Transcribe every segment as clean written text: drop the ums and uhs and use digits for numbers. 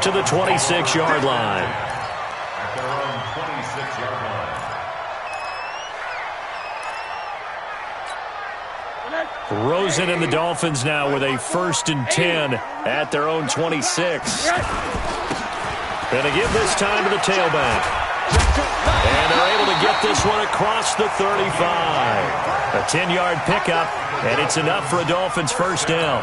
to the 26-yard line. At their own 26-yard line. Rosen and the Dolphins now with a 1st and 10 at their own 26. Going to give this time to the tailback. And they're able to get this one across the 35. A 10-yard pickup, and it's enough for a Dolphins first down.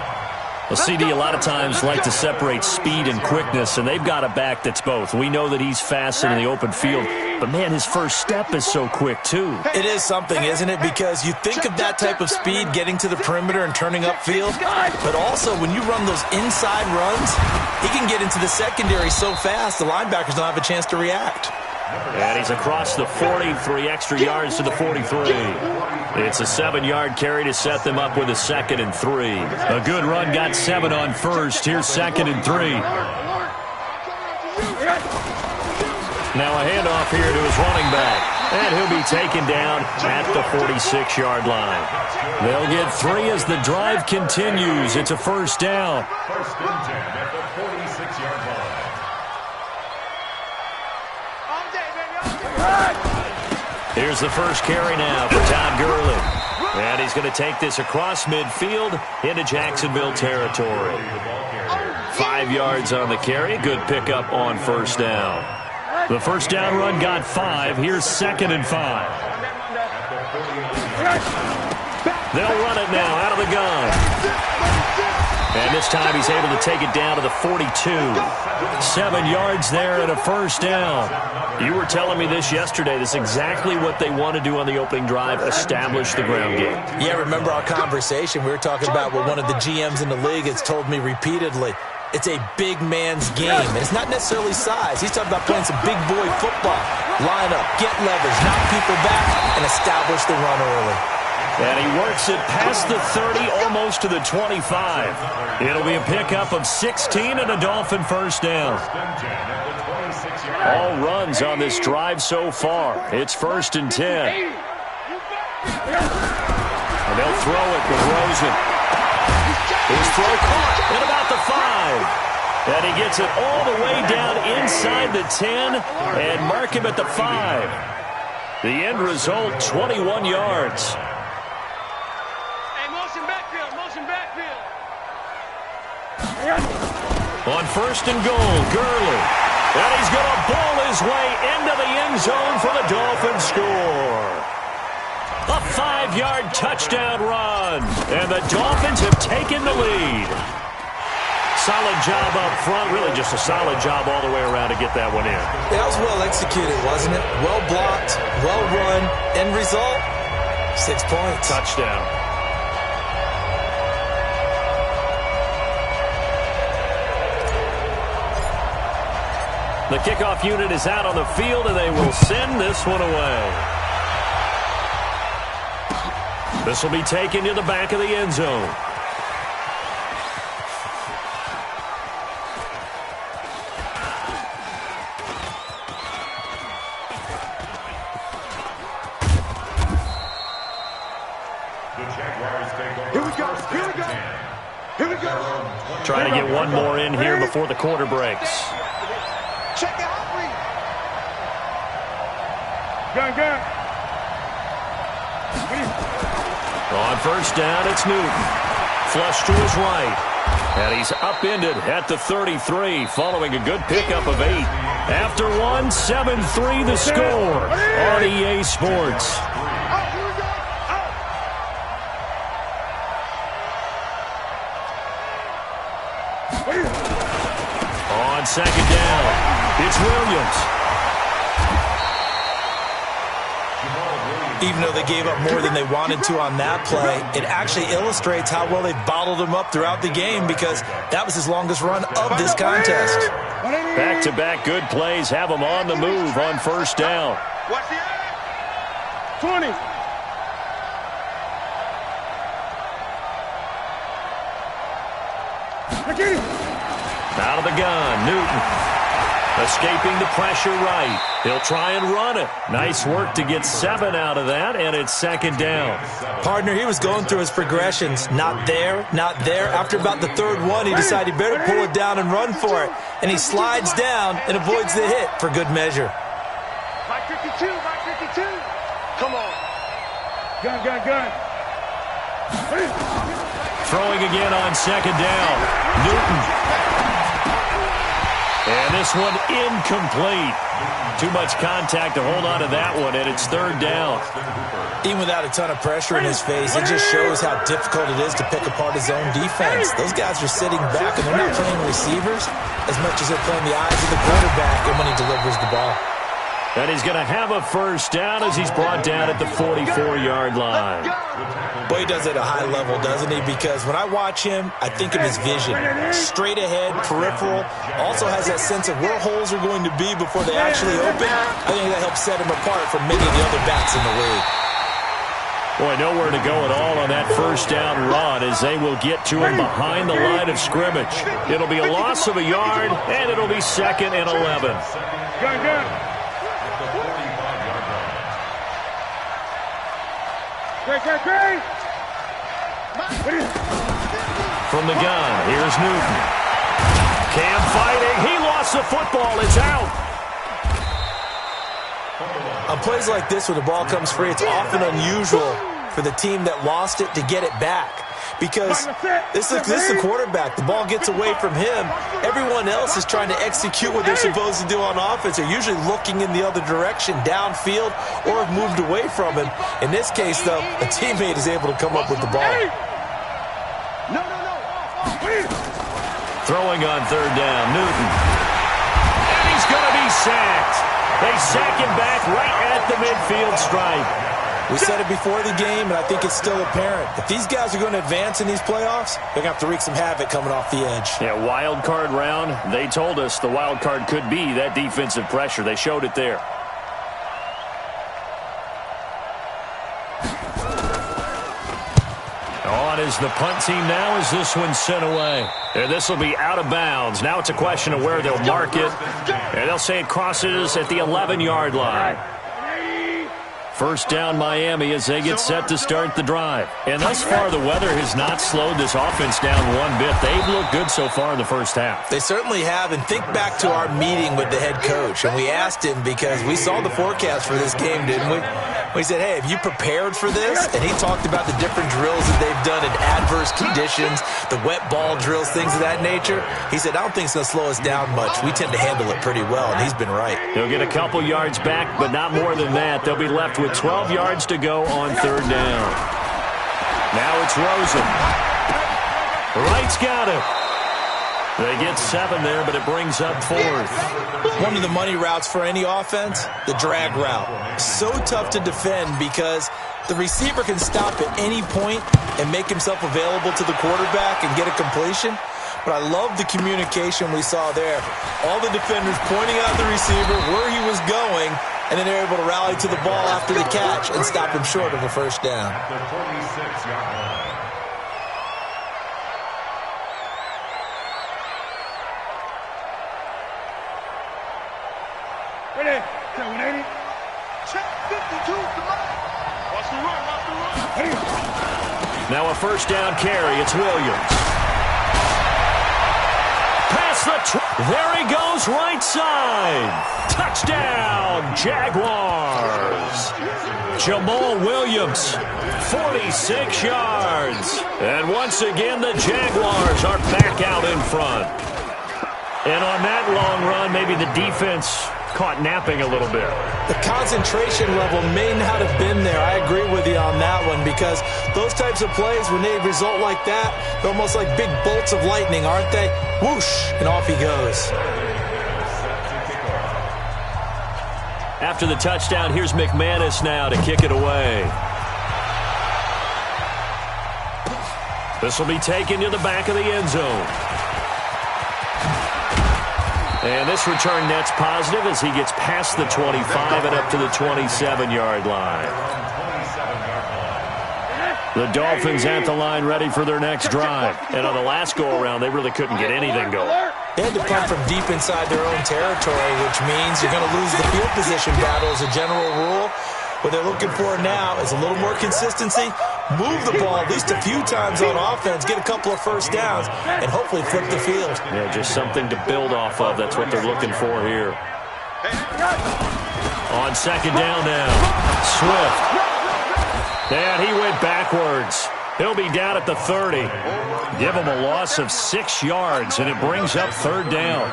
Well, CD a lot of times like to separate speed and quickness, and they've got a back that's both. We know that he's fast in the open field, but, man, his first step is so quick, too. It is something, isn't it? Because you think of that type of speed getting to the perimeter and turning upfield, but also when you run those inside runs, he can get into the secondary so fast the linebackers don't have a chance to react. And he's across the 40, 3 extra yards to the 43. It's a 7-yard carry to set them up with a 2nd and 3. A good run got 7 on first. Here's 2nd and 3. Now a handoff here to his running back. And he'll be taken down at the 46-yard line. They'll get 3 as the drive continues. It's a first down. 1st and 10 at the 46-yard line. Here's the first carry now for Todd Gurley. And he's going to take this across midfield into Jacksonville territory. 5 yards on the carry. Good pickup on first down. The first down run got 5. Here's 2nd and 5. They'll run it now out of the gun. And this time he's able to take it down to the 42. 7 yards there and a first down. You were telling me this yesterday. This is exactly what they want to do on the opening drive, establish the ground game. Yeah, remember our conversation? We were talking about what one of the GMs in the league has told me repeatedly. It's a big man's game, and it's not necessarily size. He's talking about playing some big boy football. Line up, get leverage, knock people back, and establish the run early. And he works it past the 30, almost to the 25. It'll be a pickup of 16 and a Dolphin first down. All runs on this drive so far. It's 1st and 10. And they'll throw it with Rosen. His throw caught at about the 5. And he gets it all the way down inside the 10 and mark him at the 5. The end result, 21 yards. On 1st and goal, Gurley. And he's going to bowl his way into the end zone for the Dolphins score. A 5-yard touchdown run. And the Dolphins have taken the lead. Solid job up front. Really just a solid job all the way around to get that one in. That was well executed, wasn't it? Well blocked, well run. End result, 6 points. Touchdown. The kickoff unit is out on the field, and they will send this one away. This will be taken to the back of the end zone. Trying to get one more in here before the quarter breaks. Check it out, please. Gun. On first down, it's Newton. Flush to his right. And he's upended at the 33, following a good pickup of 8. After one, 7-3 the score on EA Sports. On second down, it's Williams. Even though they gave up more than they wanted to on that play, it actually illustrates how well they've bottled him up throughout the game, because that was his longest run of this contest. Back-to-back good plays have him on the move on first down. 20. Out of the gun, Newton. Escaping the pressure right. He'll try and run it. Nice work to get 7 out of that, and it's second down. Partner, he was going through his progressions. Not there, not there. After about the third one, he decided he better pull it down and run for it. And he slides down and avoids the hit for good measure. Mike 52, Mike 52. Come on. Gun. Throwing again on second down. Newton. And this one incomplete. Too much contact to hold on to that one, and it's third down. Even without a ton of pressure in his face, it just shows how difficult it is to pick apart his own defense. Those guys are sitting back, and they're not playing receivers as much as they're playing the eyes of the quarterback and when he delivers the ball. And he's going to have a first down as he's brought down at the 44-yard line. Boy, he does it at a high level, doesn't he? Because when I watch him, I think of his vision. Straight ahead, peripheral. Also has that sense of where holes are going to be before they actually open. I think that helps set him apart from many of the other backs in the league. Boy, nowhere to go at all on that first down run as they will get to him behind the line of scrimmage. It'll be a loss of a yard, and it'll be second and 11. Gun. Great. From the gun, here's Newton. Cam fighting. He lost the football. It's out. On plays like this where the ball comes free, it's often unusual for the team that lost it to get it back. Because this is the quarterback. The ball gets away from him. Everyone else is trying to execute what they're supposed to do on offense. They're usually looking in the other direction, downfield, or have moved away from him. In this case, though, a teammate is able to come up with the ball. No. Throwing on third down, Newton. And he's going to be sacked. They sack him back right at the midfield stripe. We said it before the game, and I think it's still apparent. If these guys are going to advance in these playoffs, they're going to have to wreak some havoc coming off the edge. Yeah, wild card round. They told us the wild card could be that defensive pressure. They showed it there. On is the punt team now as this one's sent away. And this will be out of bounds. Now it's a question of where they'll mark it. And they'll say it crosses at the 11-yard line. First down Miami as they get set to start the drive. And thus far, the weather has not slowed this offense down one bit. They've looked good so far in the first half. They certainly have. And think back to our meeting with the head coach. And we asked him because we saw the forecast for this game, didn't we? We said, hey, have you prepared for this? And he talked about the different drills that they've done in adverse conditions, the wet ball drills, things of that nature. He said, I don't think it's going to slow us down much. We tend to handle it pretty well, and he's been right. They'll get a couple yards back, but not more than that. They'll be left with 12 yards to go on third down. Now it's Rosen. Wright's got it. They get 7 there, but it brings up fourth. One of the money routes for any offense, the drag route. So tough to defend because the receiver can stop at any point and make himself available to the quarterback and get a completion. But I love the communication we saw there. All the defenders pointing out the receiver, where he was going, and then they're able to rally to the ball after the catch and stop him short of a first down. At the 46-yard line. Ready? 180. Check 52. Come on. Watch the run. Now a first down carry. It's Williams. Pass there he goes, right side. Touchdown, Jaguars. Jamal Williams, 46 yards. And once again, the Jaguars are back out in front. And on that long run, maybe the defense caught napping a little bit. The concentration level may not have been there. I agree with you on that one because those types of plays, when they result like that, they're almost like big bolts of lightning, aren't they? Whoosh, and off he goes. After the touchdown, here's McManus now to kick it away. This will be taken to the back of the end zone. And this return net's positive as he gets past the 25 and up to the 27-yard line. The Dolphins at the line ready for their next drive. And on the last go-around, they really couldn't get anything going. They had to punt from deep inside their own territory, which means you're going to lose the field position battle as a general rule. What they're looking for now is a little more consistency, move the ball at least a few times on offense, get a couple of first downs, and hopefully flip the field. Yeah, just something to build off of. That's what they're looking for here. On second down now, Swift. And he went backwards. He'll be down at the 30. Give him a loss of 6 yards, and it brings up third down.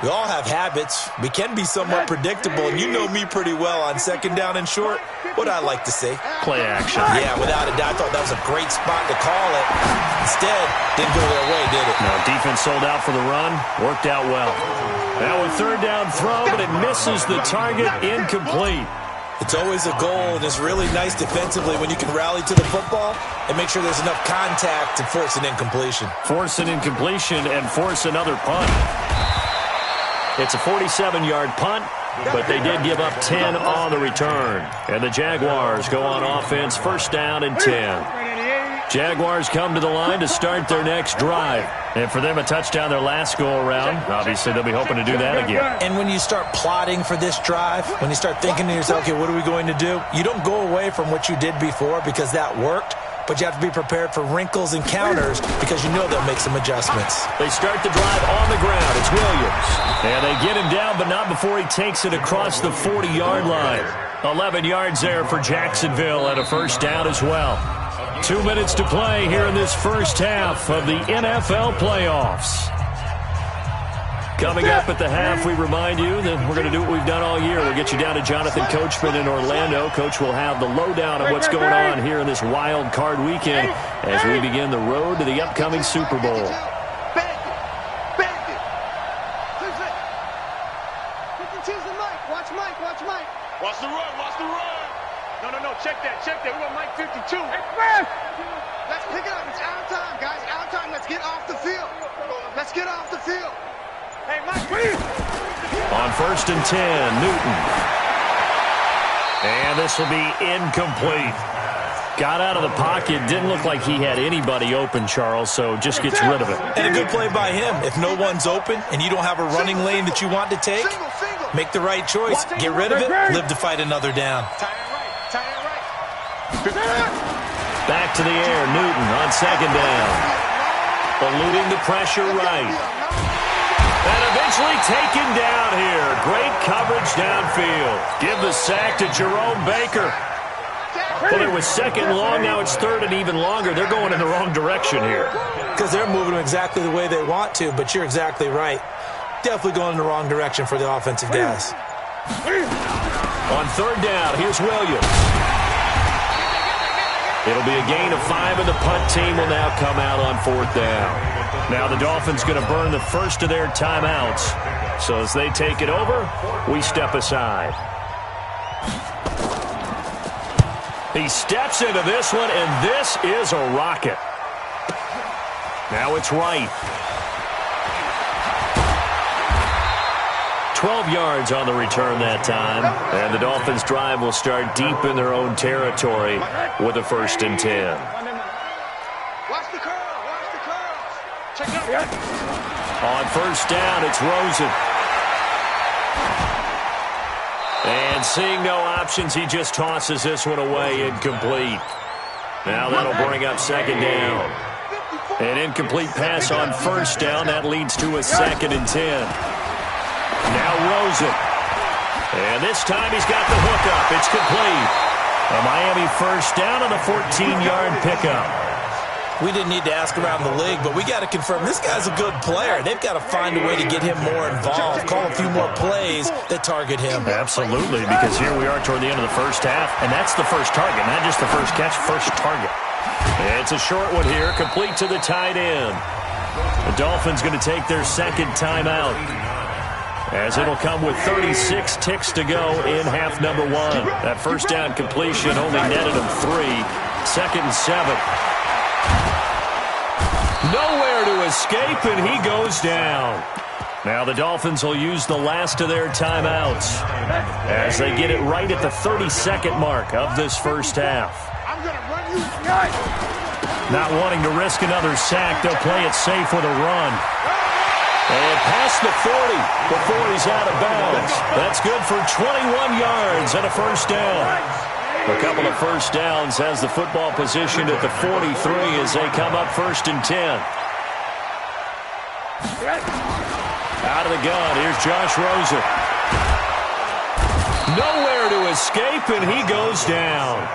We all have habits. We can be somewhat predictable, and you know me pretty well on second down and short. What I like to say? Play action. Yeah, without a doubt. I thought that was a great spot to call it. Instead, didn't go their way, did it? No, defense sold out for the run. Worked out well. Now a third down throw, but it misses the target. Incomplete. It's always a goal, and it's really nice defensively when you can rally to the football and make sure there's enough contact to force an incompletion. Force an incompletion and force another punt. It's a 47-yard punt, but they did give up 10 on the return. And the Jaguars go on offense, first down and 10. Jaguars come to the line to start their next drive. And for them, a touchdown their last go-around. Obviously, they'll be hoping to do that again. And when you start plotting for this drive, when you start thinking to yourself, okay, what are we going to do? You don't go away from what you did before because that worked. But you have to be prepared for wrinkles and counters because you know they'll make some adjustments. They start the drive on the ground. It's Williams. And they get him down, but not before he takes it across the 40-yard line. 11 yards there for Jacksonville and a first down as well. 2 minutes to play here in this first half of the NFL playoffs. Coming up at the half, we remind you that we're going to do what we've done all year. We'll get you down to Jonathan Coachman in Orlando. Coach will have the lowdown on what's going on here in this wild card weekend as we begin the road to the upcoming Super Bowl. Watch the run, watch the run. No, check that. We got Mike 52. Let's pick it up. It's out of time, guys. Out of time. Let's get off the field. Hey, Mike, please. On first and 10, Newton. And this will be incomplete. Got out of the pocket. Didn't look like he had anybody open, Charles, so just gets rid of it. And a good play by him. If no one's open and you don't have a running lane that you want to take, make the right choice. Get rid of it. Live to fight another down. Back to the air. Newton on second down. Eluding the pressure right. And eventually taken down here. Great coverage downfield. Give the sack to Jerome Baker. Well, it was second long. Now it's third and even longer. They're going in the wrong direction here. Because they're moving them exactly the way they want to, but you're exactly right. Definitely going in the wrong direction for the offensive guys. On third down, here's Williams. It'll be a gain of 5, and the punt team will now come out on fourth down. Now the Dolphins going to burn the first of their timeouts. So as they take it over, we step aside. He steps into this one, and this is a rocket. Now it's right. 12 yards on the return that time. And the Dolphins' drive will start deep in their own territory with a first and 10. Watch the curl. Check it out. On first down, it's Rosen. And seeing no options, he just tosses this one away, incomplete. Now that'll bring up second down. An incomplete pass on first down. That leads to a second and 10. Now Rosen. And this time he's got the hook up. It's complete. A Miami first down on a 14-yard pickup. We didn't need to ask around the league, but we got to confirm this guy's a good player. They've got to find a way to get him more involved, call a few more plays that target him. Absolutely, because here we are toward the end of the first half, and that's the first target, not just the first catch, first target. It's a short one here, complete to the tight end. The Dolphins going to take their second timeout, as it'll come with 36 ticks to go in half number 1. That first down completion only netted him 3. Second and 7. Nowhere to escape, and he goes down. Now the Dolphins will use the last of their timeouts as they get it right at the 32nd mark of this first half. Not wanting to risk another sack, they'll play it safe with a run. And past the 40 before he's out of bounds. That's good for 21 yards and a first down. A couple of first downs has the football positioned at the 43 as they come up 1st and 10. Out of the gun, here's Josh Rosen. Nowhere to escape, and he goes down.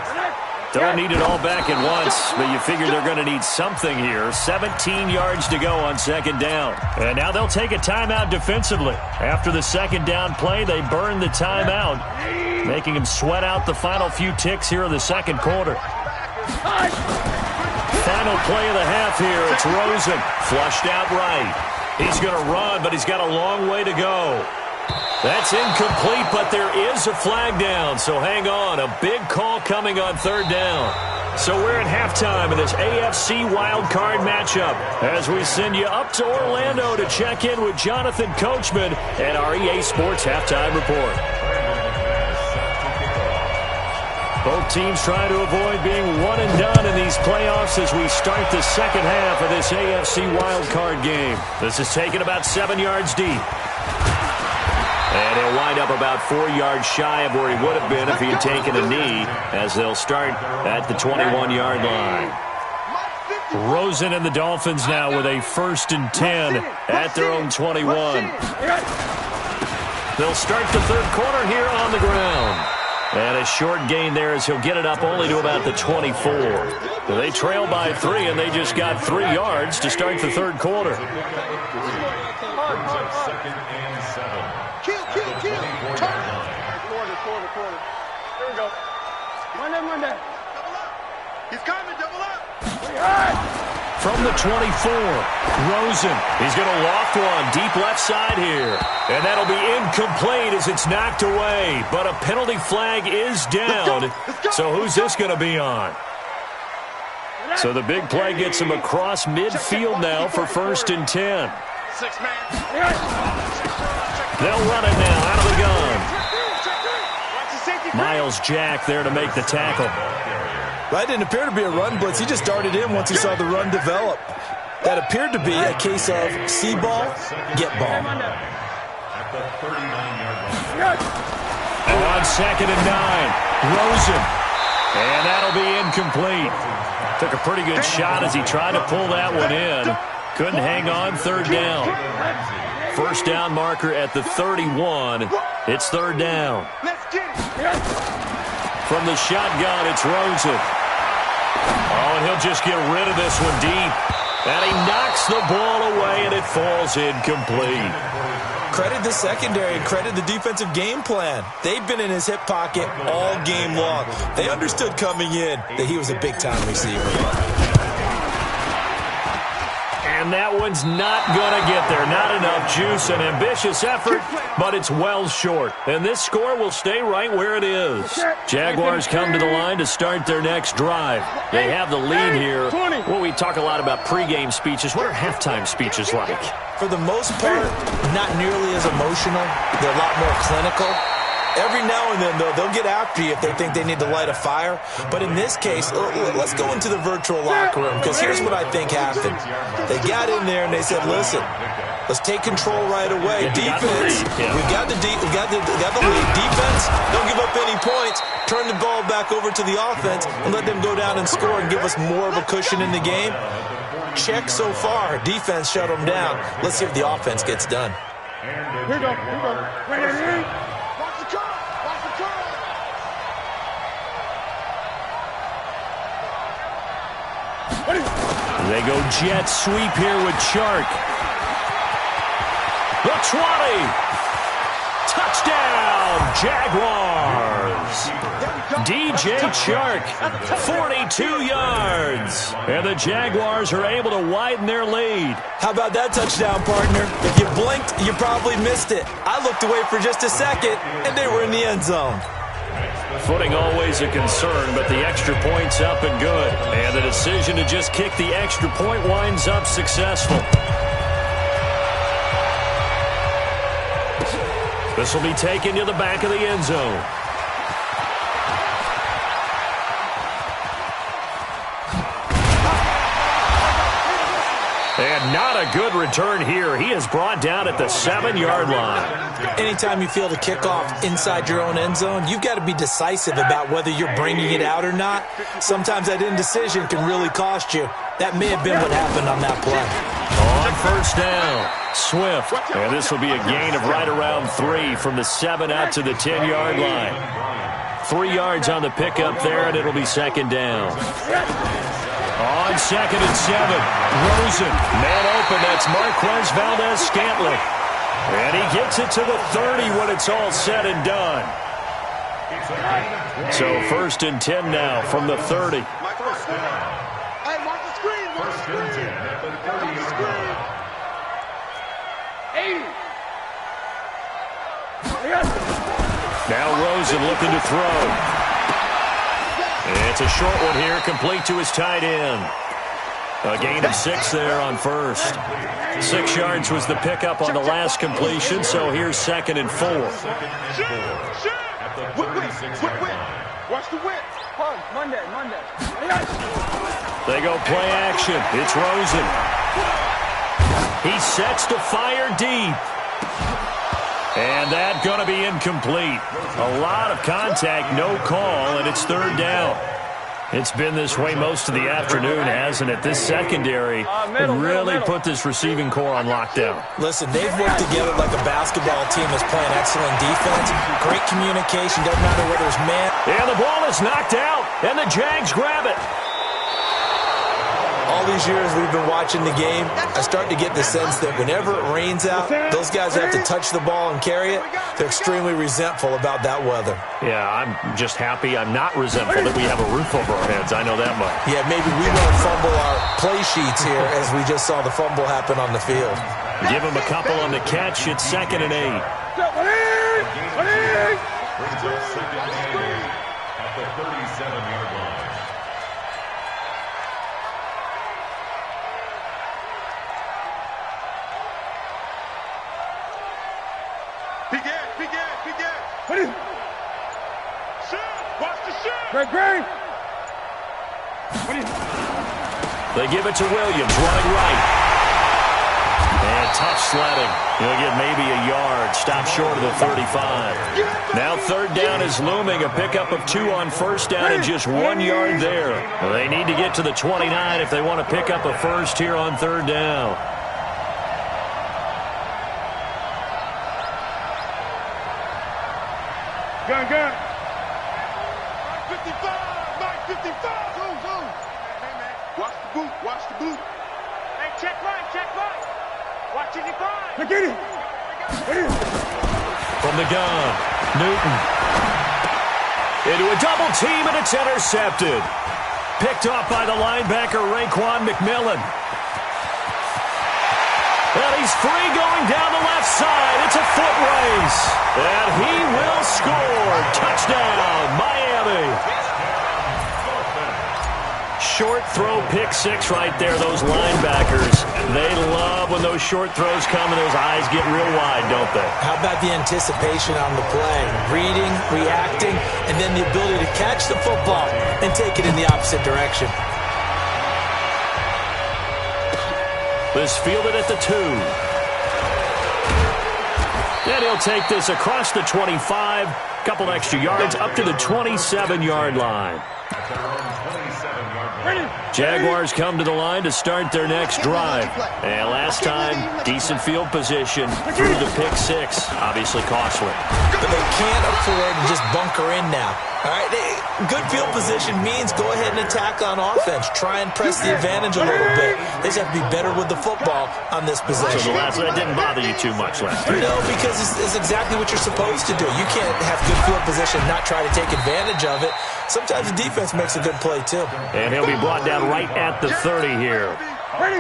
Don't need it all back at once, but you figure they're going to need something here. 17 yards to go on 2nd down. And now they'll take a timeout defensively. After the 2nd down play, they burn the timeout, making him sweat out the final few ticks here in the 2nd quarter. Final play of the half here. It's Rosen, flushed out right. He's going to run, but he's got a long way to go. That's incomplete, but there is a flag down, so hang on. A big call coming on 3rd down. So we're at halftime in this AFC wildcard matchup as we send you up to Orlando to check in with Jonathan Coachman and our EA Sports Halftime Report. Both teams trying to avoid being one and done in these playoffs as we start the 2nd half of this AFC wildcard game. This is taken about 7 yards deep. And he'll wind up about 4 yards shy of where he would have been if he had taken a knee, as they'll start at the 21-yard line. Rosen and the Dolphins now with a 1st and 10 at their own 21. They'll start the 3rd quarter here on the ground. And a short gain there as he'll get it up only to about the 24. They trail by 3, and they just got 3 yards to start the 3rd quarter. Here we go. Monday. He's coming, double up. From the 24, Rosen. He's going to loft one deep left side here. And that'll be incomplete as it's knocked away. But a penalty flag is down. So who's this going to be on? So the big play gets him across midfield now for 1st and 10. 6 man. They'll run it now out of the gun. Miles Jack there to make the tackle. That didn't appear to be a run blitz. He just darted in once he saw the run develop. That appeared to be a case of see ball, get ball. On 2nd and 9, Rosen. And that'll be incomplete. Took a pretty good shot as he tried to pull that one in. Couldn't hang on 3rd down. 1st down marker at the 31. It's 3rd down. From the shotgun, it's Rosen. Oh, and he'll just get rid of this one deep. And he knocks the ball away, and it falls incomplete. Credit the secondary, credit the defensive game plan. They've been in his hip pocket all game long. They understood coming in that he was a big-time receiver. And that one's not going to get there. Not enough juice, an ambitious effort, but it's well short. And this score will stay right where it is. Jaguars come to the line to start their next drive. They have the lead here. Well, we talk a lot about pregame speeches. What are halftime speeches like? For the most part, not nearly as emotional. They're a lot more clinical. Every now and then, though, they'll get after you if they think they need to light a fire. But in this case, let's go into the virtual locker room, because here's what I think happened. They got in there and they said, listen, let's take control right away. Defense, we've got the lead. Defense, don't give up any points. Turn the ball back over to the offense and let them go down and score and give us more of a cushion in the game. Check so far. Defense shut them down. Let's see if the offense gets done. Here we go. Ready? They go jet sweep here with Chark. The 20. Touchdown, Jaguars. DJ Chark, 42 yards. And the Jaguars are able to widen their lead. How about that touchdown, partner? If you blinked, you probably missed it. I looked away for just a second, and they were in the end zone. Footing always a concern, but the extra point's up and good. And the decision to just kick the extra point winds up successful. This will be taken to the back of the end zone. And not a good return here. He is brought down at the 7-yard line. Anytime you feel the kickoff inside your own end zone, you've got to be decisive about whether you're bringing it out or not. Sometimes that indecision can really cost you. That may have been what happened on that play. On first down, Swift. And this will be a gain of right around 3 from the 7 out to the 10-yard line. 3 yards on the pickup there, and it'll be second down. On 2nd and 7, Rosen. Man open, that's Marquez Valdez-Scantling. And he gets it to the 30 when it's all said and done. So 1st and 10 now from the 30. Hey, mark the screen, mark the screen. Mark the screen. 80. Now Rosen looking to throw. It's a short one here, complete to his tight end. A gain of 6 there on first. 6 yards was the pickup on the last completion, so here's 2nd and 4. Watch the whip. Monday. They go play action. It's Rosen. He sets to fire deep. And that's going to be incomplete. A lot of contact, no call, and it's 3rd down. It's been this way most of the afternoon, hasn't it? This secondary really put this receiving core on lockdown. Listen, they've worked together like a basketball team that's playing excellent defense. Great communication, doesn't matter whether it's man. And the ball is knocked out, and the Jags grab it. All these years we've been watching the game, I start to get the sense that whenever it rains out, those guys have to touch the ball and carry it. They're extremely resentful about that weather. Yeah, I'm just happy I'm not resentful that we have a roof over our heads. I know that much. Yeah, maybe we won't fumble our play sheets here as we just saw the fumble happen on the field. Give him a couple on the catch. It's 2nd and 8. Brings up 2nd and 8 at the 37-yard line. Shoot! Watch the shoot! Great! They give it to Williams, running right. And tough sledding. He'll get maybe a yard. Stop short of the 35. Now 3rd down is looming. A pickup of 2 on first down and just 1 yard there. They need to get to the 29 if they want to pick up a first here on 3rd down. Gun. 55! Mike 55! Zoom. Hey, man. Watch the boot. Hey, check right. Watch 55. Look at it. From the gun, Newton. Into a double team, and it's intercepted. Picked off by the linebacker, Raekwon McMillan. And he's free going down the left side. It's a foot race. And he will score. Touchdown, Miami. Short throw, pick 6 right there. Those linebackers, they love when those short throws come and those eyes get real wide, don't they? How about the anticipation on the play? Reading, reacting, and then the ability to catch the football and take it in the opposite direction. This fielded at the 2. And he'll take this across the 25. Couple extra yards up to the 27-yard line. Jaguars come to the line to start their next drive. And last time, decent field position through the pick 6. Obviously costly. But they can't afford to just bunker in now. All right, good field position means go ahead and attack on offense. Try and press the advantage a little bit. They just have to be better with the football on this possession. So that didn't bother you too much last time. No, because it's exactly what you're supposed to do. You can't have good field position and not try to take advantage of it. Sometimes the defense makes a good play, too. And he'll be brought down right at the 30 here. Ready.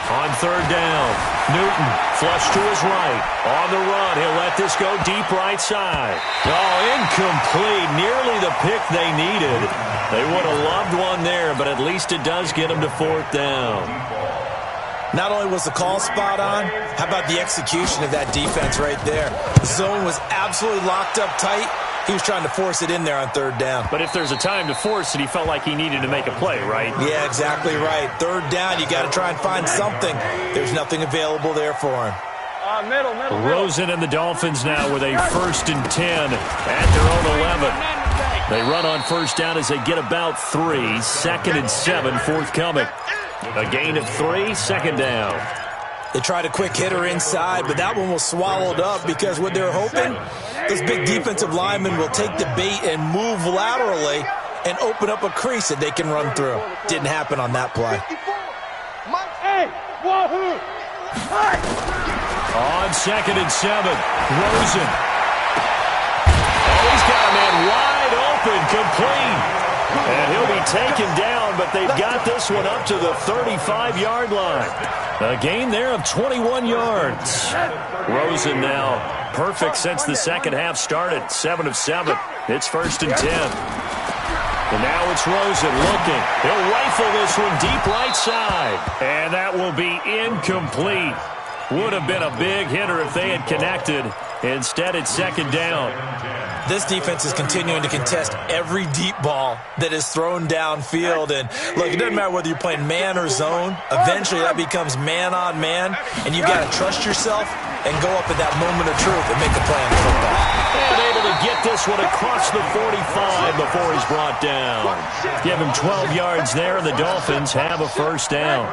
On 3rd down, Newton flush to his right. On the run, he'll let this go deep right side. Oh, incomplete. Nearly the pick they needed. They would have loved one there, but at least it does get them to 4th down. Not only was the call spot on, how about the execution of that defense right there? The zone was absolutely locked up tight. He was trying to force it in there on third down. But if there's a time to force it, he felt like he needed to make a play, right? Yeah, exactly right. Third down, you got to try and find something. There's nothing available there for him. Middle. Rosen and the Dolphins now with a 1st and 10 at their own 11. They run on first down as they get about 3. 2nd and 7 forthcoming. A gain of 3, 2nd down. They tried a quick hitter inside, but that one was swallowed up because what they're hoping, those big defensive linemen will take the bait and move laterally and open up a crease that they can run through. Didn't happen on that play. On 2nd and 7, Rosen. Oh, he's got a man wide open, complete. And he'll be taken down, but they've got this one up to the 35-yard line. A gain there of 21 yards. Rosen now perfect since the second half started. 7 of 7. It's 1st and 10. And now it's Rosen looking. He'll rifle this one deep right side. And that will be incomplete. Would have been a big hitter if they had connected. Instead, it's 2nd down. This defense is continuing to contest every deep ball that is thrown downfield. And, look, it doesn't matter whether you're playing man or zone. Eventually, that becomes man-on-man, and you've got to trust yourself and go up at that moment of truth and make a play on football. And able to get this one across the 45 before he's brought down. Give him 12 yards there, and the Dolphins have a 1st down.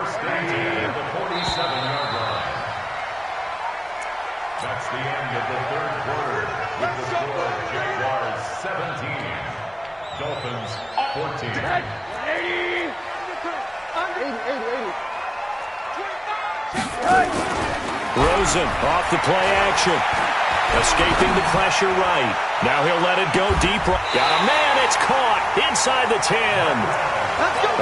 That's the end of the third quarter with the score Jaguars 17, Dolphins 14. Rosen off the play action. Escaping the pressure right. Now he'll let it go deep. Got a man. It's caught inside the 10.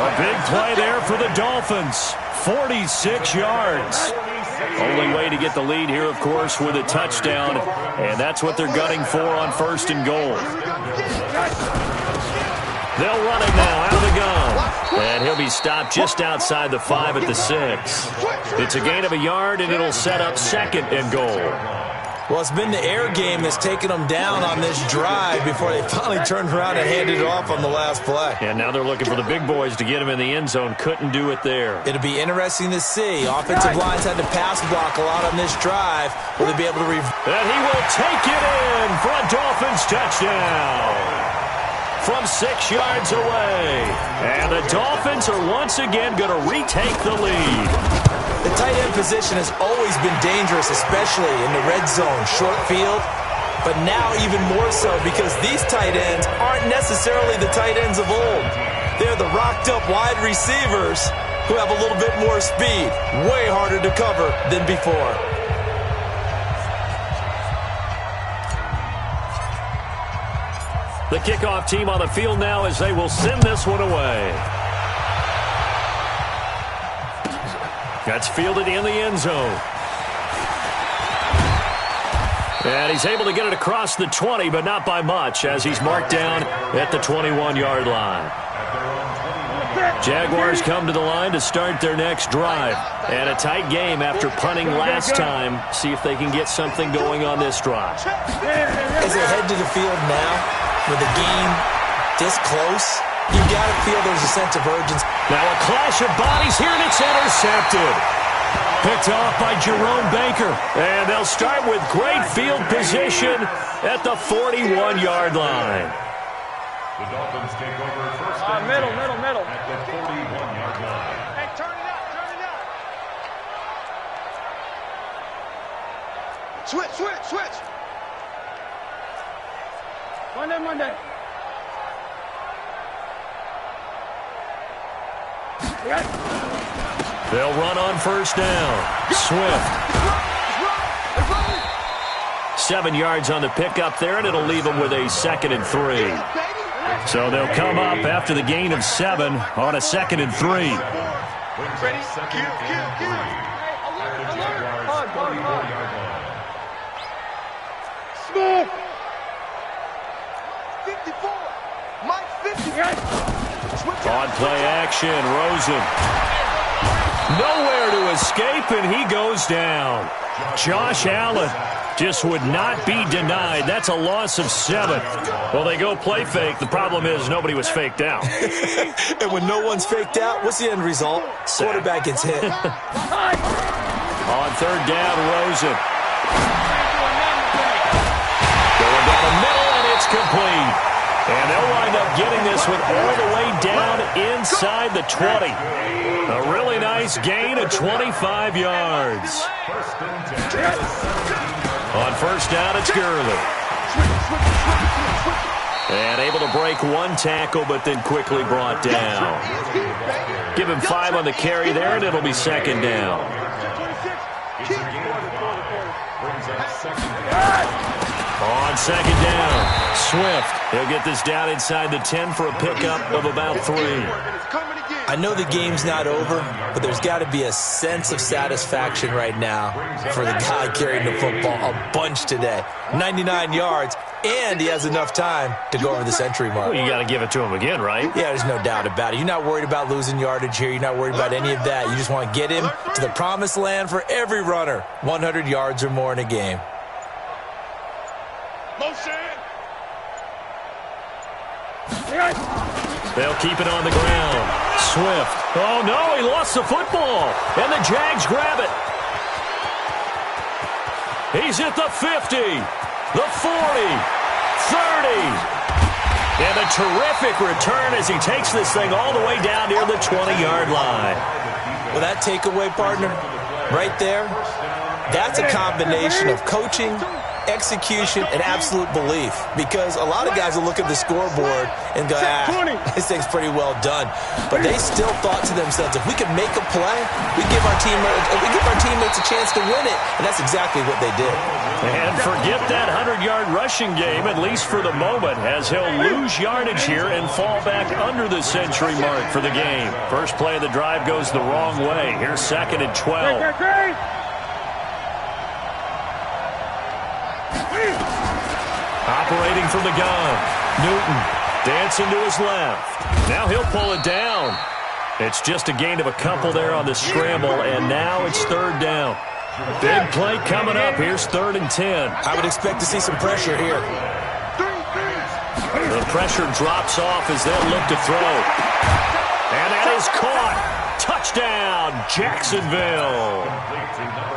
A big play there for the Dolphins. 46 yards. Only way to get the lead here, of course, with a touchdown. And that's what they're gunning for on 1st and goal. They'll run it now out of the gun. And he'll be stopped just outside the 5 at the 6. It's a gain of a yard, and it'll set up 2nd and goal. Well, it's been the air game that's taken them down on this drive before they finally turned around and handed it off on the last play. And now they're looking for the big boys to get him in the end zone. Couldn't do it there. It'll be interesting to see. Offensive lines had to pass block a lot on this drive. Will they be able to And he will take it in for a Dolphins touchdown from 6 yards away. And the Dolphins are once again going to retake the lead. The tight end position has always been dangerous, especially in the red zone, short field. But now even more so because these tight ends aren't necessarily the tight ends of old. They're the rocked-up wide receivers who have a little bit more speed. Way harder to cover than before. The kickoff team on the field now as they will send this one away. That's fielded in the end zone. And he's able to get it across the 20, but not by much, as he's marked down at the 21-yard line. Jaguars come to the line to start their next drive. And a tight game after punting last time. See if they can get something going on this drive. As they head to the field now, with the game this close, you've got to feel there's a sense of urgency. Now a clash of bodies here, and it's intercepted. Picked off by Jerome Baker. And they'll start with great field position at the 41-yard line. The Dolphins take over first and Middle. at the 41-yard line. Hey, turn it up. Switch. Monday. They'll run on first down. Swift. 7 yards on the pickup there, and it'll leave them with a 2nd and 3. So they'll come up after the gain of 7 on a 2nd and 3. Ready? Second and 3 at the Jaguars' 44-yard line. Smith. 54. Mike 50. On play action, Rosen. Nowhere to escape, and he goes down. Josh Allen just would not be denied. That's a loss of 7. Well, they go play fake. The problem is nobody was faked out. And when no one's faked out, what's the end result? Quarterback gets hit. On third down, Rosen. Going down the middle, and it's complete. And they'll wind up getting this one all the way down inside the 20. A really nice gain of 25 yards. On first down, it's Gurley. And able to break one tackle, but then quickly brought down. Give him 5 on the carry there, and it'll be second down. On second down, Swift. He'll get this down inside the 10 for a pickup of about 3. I know the game's not over, but there's got to be a sense of satisfaction right now for the guy carrying the football a bunch today. 99 yards, and he has enough time to go over the century mark. Well, you got to give it to him again, right? Yeah, there's no doubt about it. You're not worried about losing yardage here. You're not worried about any of that. You just want to get him to the promised land for every runner. 100 yards or more in a game. They'll keep it on the ground. Swift. Oh, no, he lost the football. And the Jags grab it. He's at the 50, the 40, 30. And a terrific return as he takes this thing all the way down near the 20-yard line. Well, that takeaway, partner, right there, that's a combination of coaching, execution, and absolute belief, because a lot of guys will look at the scoreboard and go, this thing's pretty well done. But they still thought to themselves, if we can make a play, we give our teammates a chance to win it, and that's exactly what they did. And forget that 100-yard rushing game, at least for the moment, as he'll lose yardage here and fall back under the century mark for the game. First play of the drive goes the wrong way. Here's second and 12. Operating from the gun, Newton dancing to his left. Now he'll pull it down. It's just a gain of a couple there on the scramble, and now it's third down. Big play coming up. Here's 3rd and 10. I would expect to see some pressure here. The pressure drops off as they'll look to throw. And that is caught. Touchdown, Jacksonville.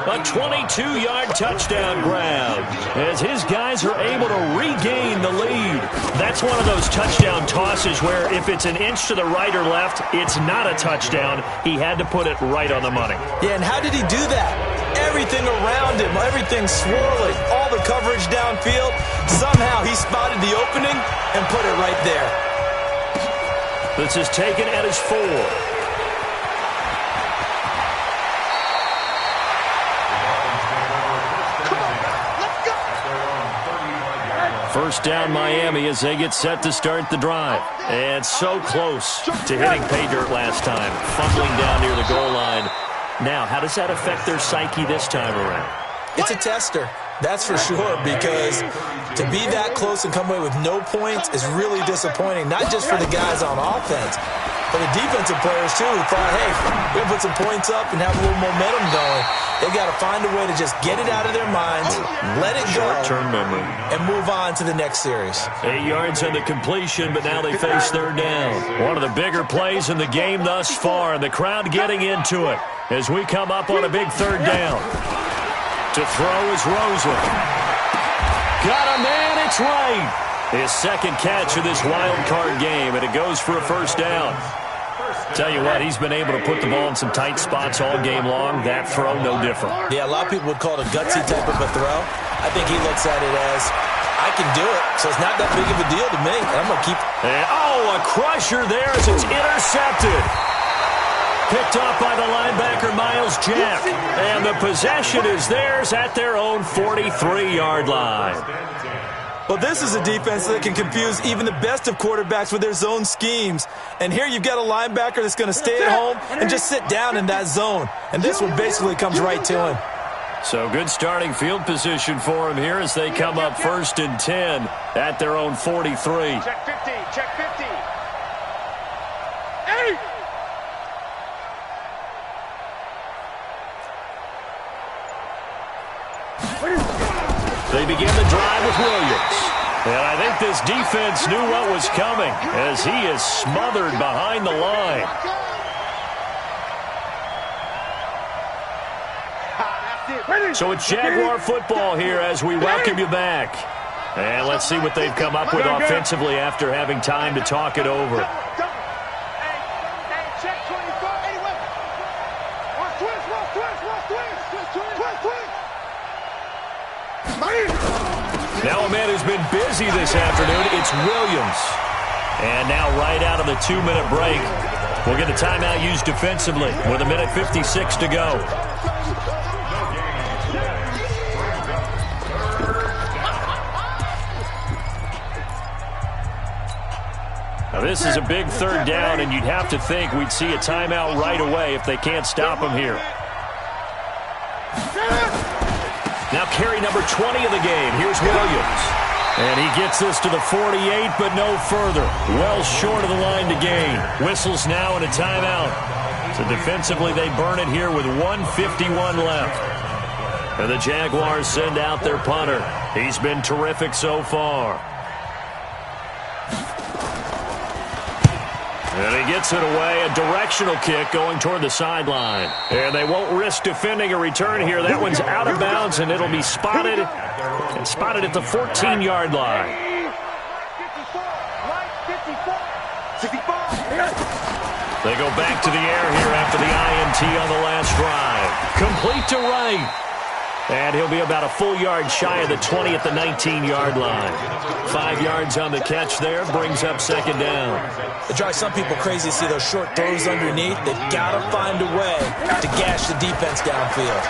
A 22-yard touchdown grab as his guys are able to regain the lead. That's one of those touchdown tosses where if it's an inch to the right or left, it's not a touchdown. He had to put it right on the money. Yeah, and how did he do that? Everything around him, everything swirling, all the coverage downfield. Somehow he spotted the opening and put it right there. This is taken at his 4. First down, Miami, as they get set to start the drive. And so close to hitting pay dirt last time, fumbling down near the goal line. Now, how does that affect their psyche this time around? It's a tester, that's for sure, because to be that close and come away with no points is really disappointing, not just for the guys on offense, but the defensive players, too, who thought, hey, we're going to put some points up and have a little momentum going. They got to find a way to just get it out of their minds, let it go, short-term memory, and move on to the next series. 8 yards on the completion, but now they face third down. One of the bigger plays in the game thus far, and the crowd getting into it as we come up on a big third down. To throw is Rosen. Got a man, it's right. His second catch of this wild card game, and it goes for a first down. Tell you what, he's been able to put the ball in some tight spots all game long. That throw, no different. Yeah, a lot of people would call it a gutsy type of a throw. I think he looks at it as, I can do it, so it's not that big of a deal to me. I'm going to keep... And, a crusher there as it's intercepted. Picked up by the linebacker, Miles Jack. And the possession is theirs at their own 43-yard line. Well, this is a defense that can confuse even the best of quarterbacks with their zone schemes. And here you've got a linebacker that's going to stay at home and just sit down in that zone. And this one basically comes right to him. So good starting field position for him here as they come up 1st and 10 at their own 43. Check 50, check 50. Hey! They begin the drive with Williams. And I think this defense knew what was coming as he is smothered behind the line. So it's Jaguar football here as we welcome you back. And let's see what they've come up with offensively after having time to talk it over. Now a man who's been busy this afternoon, it's Williams. And now right out of the 2-minute break, we'll get a timeout used defensively with 1:56 to go. Now this is a big third down, and you'd have to think we'd see a timeout right away if they can't stop him here. Now carry number 20 of the game. Here's Williams. And he gets this to the 48, but no further. Well short of the line to gain. Whistles now and a timeout. So defensively, they burn it here with 1:51 left. And the Jaguars send out their punter. He's been terrific so far. And he gets it away, a directional kick going toward the sideline. And they won't risk defending a return here. That one's out of bounds, and it'll be spotted. And spotted at the 14-yard line. They go back to the air here after the INT on the last drive. Complete to Wright. And he'll be about a full yard shy of the 20 at the 19-yard line. 5 yards on the catch there, brings up second down. It drives some people crazy to see those short throws underneath. They've got to find a way to gash the defense downfield.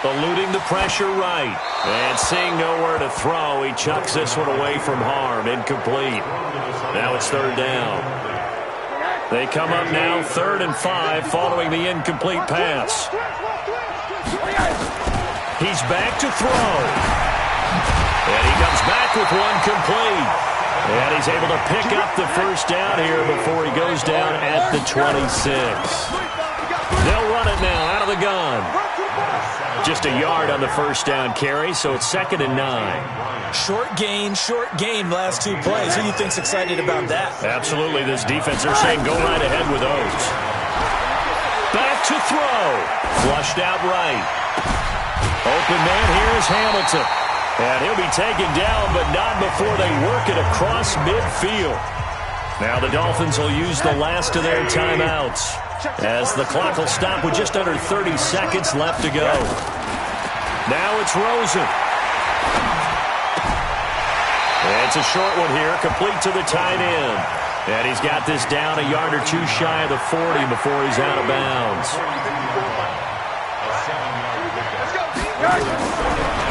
Eluding the pressure right. And seeing nowhere to throw, he chucks this one away from harm. Incomplete. Now it's third down. They come up now 3rd and 5 following the incomplete pass. He's back to throw. And he comes back with one complete. And he's able to pick up the first down here before he goes down at the 26. They'll run it now out of the gun. Just a yard on the first down carry, so it's 2nd and 9. Short gain last 2 plays. Who do you think's excited about that? Absolutely, this defense, they're saying go right ahead with those. Back to throw. Flushed out right. Open man here is Hamilton. And he'll be taken down, but not before they work it across midfield. Now the Dolphins will use the last of their timeouts as the clock will stop with just under 30 seconds left to go. Now it's Rosen. It's a short one here, complete to the tight end. And he's got this down a yard or two shy of the 40 before he's out of bounds.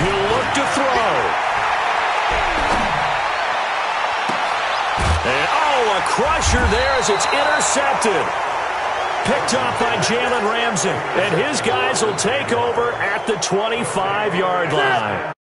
He'll look to throw. And, oh, a crusher there as it's intercepted. Picked off by Jalen Ramsey. And his guys will take over at the 25-yard line.